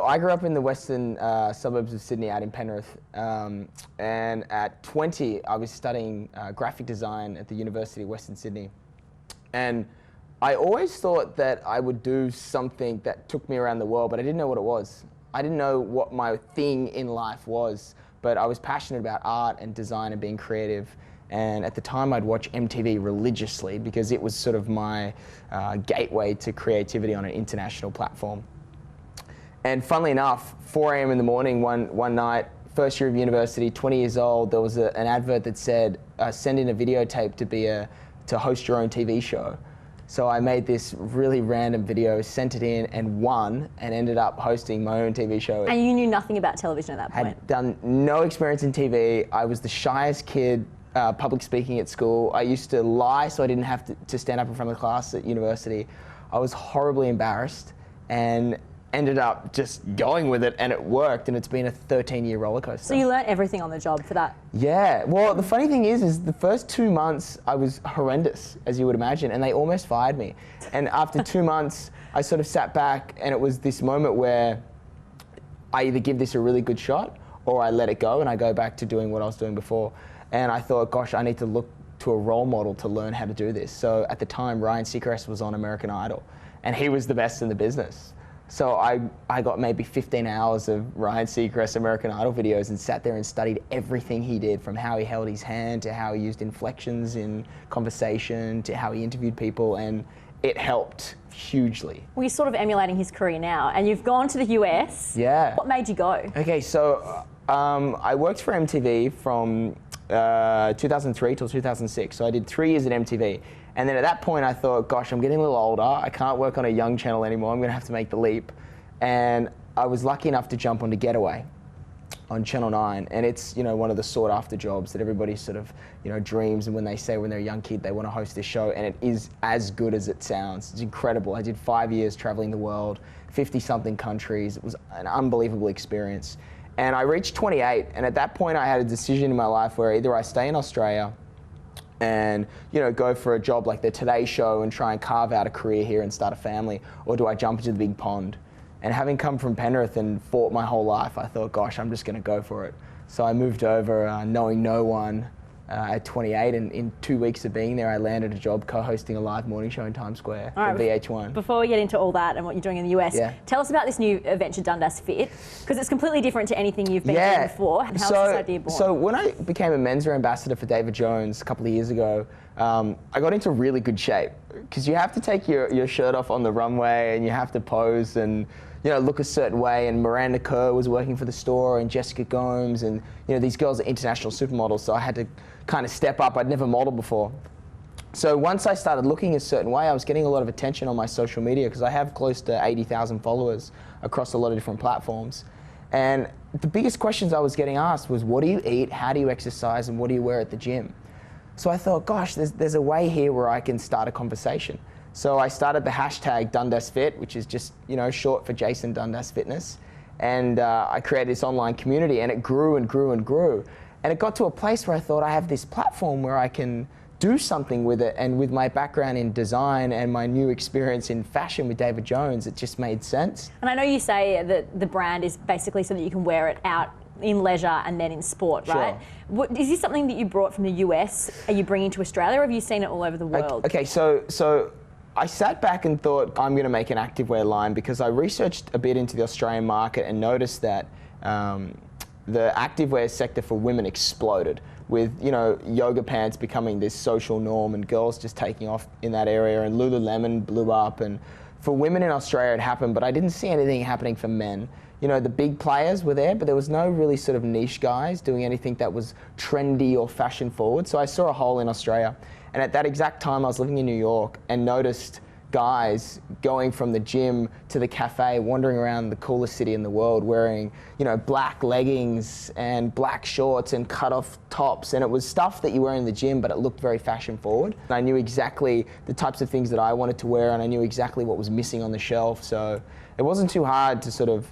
I grew up in the western suburbs of Sydney, out in Penrith, and at 20 I was studying graphic design at the University of Western Sydney, and I always thought that I would do something that took me around the world, but I didn't know what it was. I didn't know what my thing in life was, but I was passionate about art and design and being creative. And at the time I'd watch MTV religiously because it was sort of my gateway to creativity on an international platform. And funnily enough, 4 a.m. in the morning one night, first year of university, 20 years old, there was an advert that said, send in a videotape to host your own TV show. So I made this really random video, sent it in, and won, and ended up hosting my own TV show. And you knew nothing about television at that point? Had done no experience in TV. I was the shyest kid public speaking at school. I used to lie so I didn't have to stand up in front of the class at university. I was horribly embarrassed and ended up just going with it, and it worked, and it's been a 13-year roller coaster. So you learnt everything on the job for that? Yeah, well, the funny thing is the first 2 months I was horrendous, as you would imagine, and they almost fired me. And after 2 months, I sort of sat back, and it was this moment where I either give this a really good shot or I let it go and I go back to doing what I was doing before. And I thought, gosh, I need to look to a role model to learn how to do this. So at the time, Ryan Seacrest was on American Idol, and he was the best in the business. So I got maybe 15 hours of Ryan Seacrest American Idol videos and sat there and studied everything he did, from how he held his hand to how he used inflections in conversation to how he interviewed people, and it helped hugely. Well, you're sort of emulating his career now, and you've gone to the US. Yeah. What made you go? Okay, so I worked for MTV from 2003 till 2006, so I did 3 years at MTV. And then at that point I thought, gosh, I'm getting a little older, I can't work on a young channel anymore, I'm gonna have to make the leap. And I was lucky enough to jump onto Getaway on Channel 9, and it's, you know, one of the sought after jobs that everybody sort of, you know, dreams, and when they say when they're a young kid they want to host this show, and it is as good as it sounds. It's incredible. I did 5 years traveling the world, 50-something countries. It was an unbelievable experience. And I reached 28, and at that point I had a decision in my life where either I stay in Australia and, you know, go for a job like the Today Show and try and carve out a career here and start a family, or do I jump into the big pond? And having come from Penrith and fought my whole life, I thought, gosh, I'm just going to go for it. So I moved over knowing no one at 28, and in 2 weeks of being there I landed a job co-hosting a live morning show in Times Square for VH1. Before we get into all that and what you're doing in the US, tell us about this new venture, DundasFit, because it's completely different to anything you've been doing before. How was this idea born? So when I became a menswear ambassador for David Jones a couple of years ago, I got into really good shape, because you have to take your shirt off on the runway and you have to pose and, you know, look a certain way. And Miranda Kerr was working for the store, and Jessica Gomes, and, you know, these girls are international supermodels, so I had to kind of step up. I'd never modeled before. So once I started looking a certain way, I was getting a lot of attention on my social media, because I have close to 80,000 followers across a lot of different platforms. And the biggest questions I was getting asked was, what do you eat, how do you exercise, and what do you wear at the gym? So I thought, gosh, there's a way here where I can start a conversation. So I started the hashtag DundasFit, which is just, you know, short for Jason Dundas Fitness. And I created this online community, and it grew and grew and grew. And it got to a place where I thought, I have this platform where I can do something with it. And with my background in design and my new experience in fashion with David Jones, it just made sense. And I know you say that the brand is basically so that you can wear it out in leisure and then in sport, right? Sure. Is this something that you brought from the US? Are you bringing to Australia, or have you seen it all over the world? Okay, so I sat back and thought, I'm going to make an activewear line, because I researched a bit into the Australian market and noticed that the activewear sector for women exploded, with, you know, yoga pants becoming this social norm and girls just taking off in that area, and Lululemon blew up. And for women in Australia it happened, but I didn't see anything happening for men. You know, the big players were there, but there was no really sort of niche guys doing anything that was trendy or fashion forward. So I saw a hole in Australia. And at that exact time I was living in New York and noticed guys going from the gym to the cafe, wandering around the coolest city in the world, wearing, you know, black leggings and black shorts and cut-off tops. And it was stuff that you wear in the gym, but it looked very fashion forward. And I knew exactly the types of things that I wanted to wear, and I knew exactly what was missing on the shelf. So it wasn't too hard to sort of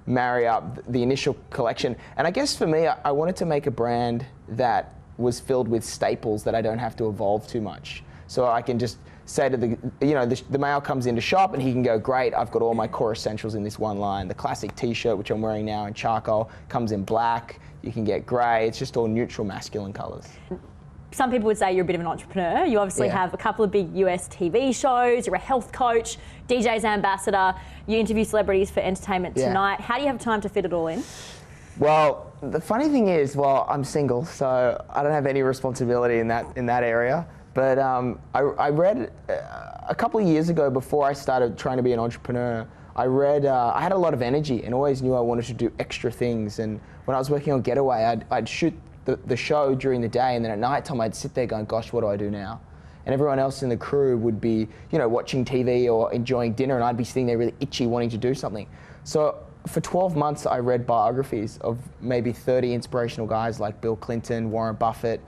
marry up the initial collection. And I guess for me, I wanted to make a brand that was filled with staples that I don't have to evolve too much. So I can just say to the male comes into shop and he can go, great, I've got all my core essentials in this one line. The classic t-shirt, which I'm wearing now in charcoal, comes in black. You can get grey. It's just all neutral masculine colours. Some people would say you're a bit of an entrepreneur. You obviously have a couple of big US TV shows. You're a health coach, DJ's ambassador. You interview celebrities for Entertainment Tonight. How do you have time to fit it all in? Well, the funny thing is, I'm single, so I don't have any responsibility in that area. But I read a couple of years ago, before I started trying to be an entrepreneur, I read I had a lot of energy and always knew I wanted to do extra things. And when I was working on Getaway, I'd shoot the show during the day, and then at night time I'd sit there going, gosh, what do I do now? And everyone else in the crew would be, watching TV or enjoying dinner, and I'd be sitting there really itchy wanting to do something. So for 12 months I read biographies of maybe 30 inspirational guys like Bill Clinton, Warren Buffett,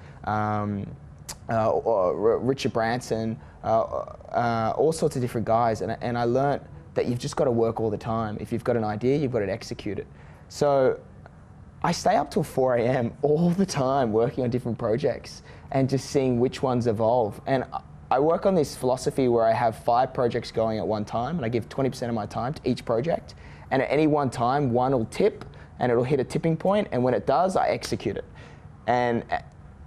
or Richard Branson, all sorts of different guys, and I learnt that you've just got to work all the time. If you've got an idea, you've got to execute it. So I stay up till 4 a.m. all the time working on different projects and just seeing which ones evolve. And I work on this philosophy where I have 5 projects going at one time, and I give 20% of my time to each project. And at any one time, one will tip and it'll hit a tipping point, and when it does, I execute it. And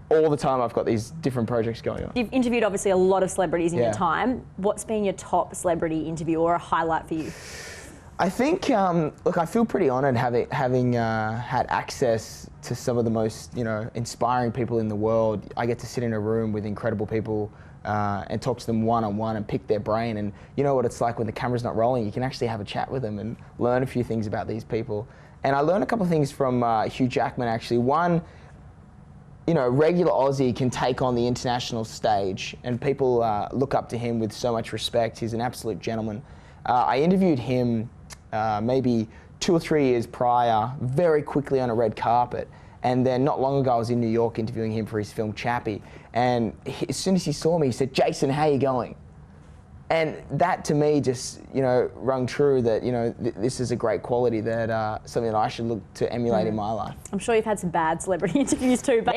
all the time I've got these different projects going on. You've interviewed obviously a lot of celebrities in your time. What's been your top celebrity interview or a highlight for you? I think, look, I feel pretty honoured having had access to some of the most, inspiring people in the world. I get to sit in a room with incredible people and talk to them one-on-one and pick their brain. And you know what it's like when the camera's not rolling, you can actually have a chat with them and learn a few things about these people. And I learned a couple of things from Hugh Jackman, actually. One, regular Aussie can take on the international stage, and people look up to him with so much respect. He's an absolute gentleman. I interviewed him maybe 2 or 3 years prior, very quickly on a red carpet. And then not long ago, I was in New York interviewing him for his film Chappie. And as soon as he saw me, he said, "Jason, how you going?" And that to me just, rung true that, this is a great quality that something that I should look to emulate in my life. I'm sure you've had some bad celebrity interviews too, but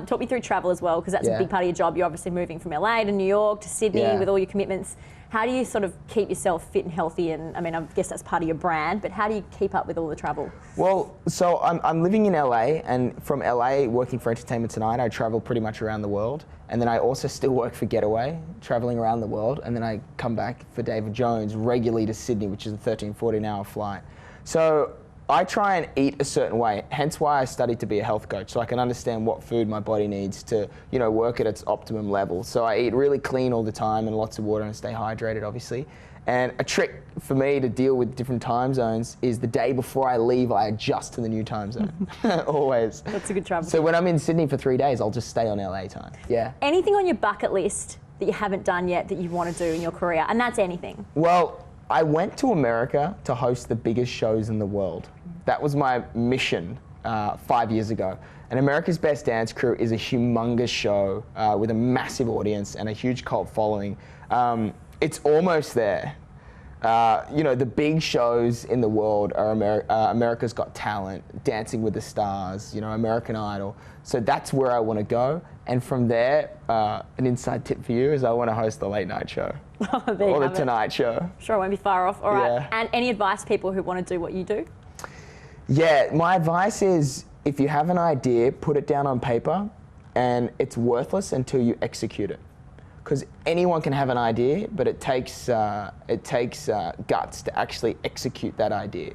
talk me through travel as well, because that's a big part of your job. You're obviously moving from LA to New York to Sydney with all your commitments. How do you sort of keep yourself fit and healthy? And I mean, I guess that's part of your brand, but how do you keep up with all the travel? Well, so I'm living in LA, and from LA, working for Entertainment Tonight, I travel pretty much around the world. And then I also still work for Getaway, traveling around the world. And then I come back for David Jones regularly to Sydney, which is a 13, 14-hour flight. So I try and eat a certain way, hence why I studied to be a health coach, so I can understand what food my body needs to, work at its optimum level. So I eat really clean all the time and lots of water and stay hydrated, obviously. And a trick for me to deal with different time zones is the day before I leave, I adjust to the new time zone, always. That's a good travel. So when I'm in Sydney for 3 days, I'll just stay on LA time. Yeah. Anything on your bucket list that you haven't done yet that you want to do in your career? And that's anything. Well, I went to America to host the biggest shows in the world. That was my mission 5 years ago. And America's Best Dance Crew is a humongous show with a massive audience and a huge cult following. It's almost there. The big shows in the world are America's Got Talent, Dancing with the Stars, American Idol. So that's where I want to go. And from there, an inside tip for you is I want to host the late night show. Or the Tonight Show. Sure, I won't be far off. All right. And any advice to people who want to do what you do? Yeah, my advice is if you have an idea, put it down on paper, and it's worthless until you execute it. Because anyone can have an idea, but it takes guts to actually execute that idea.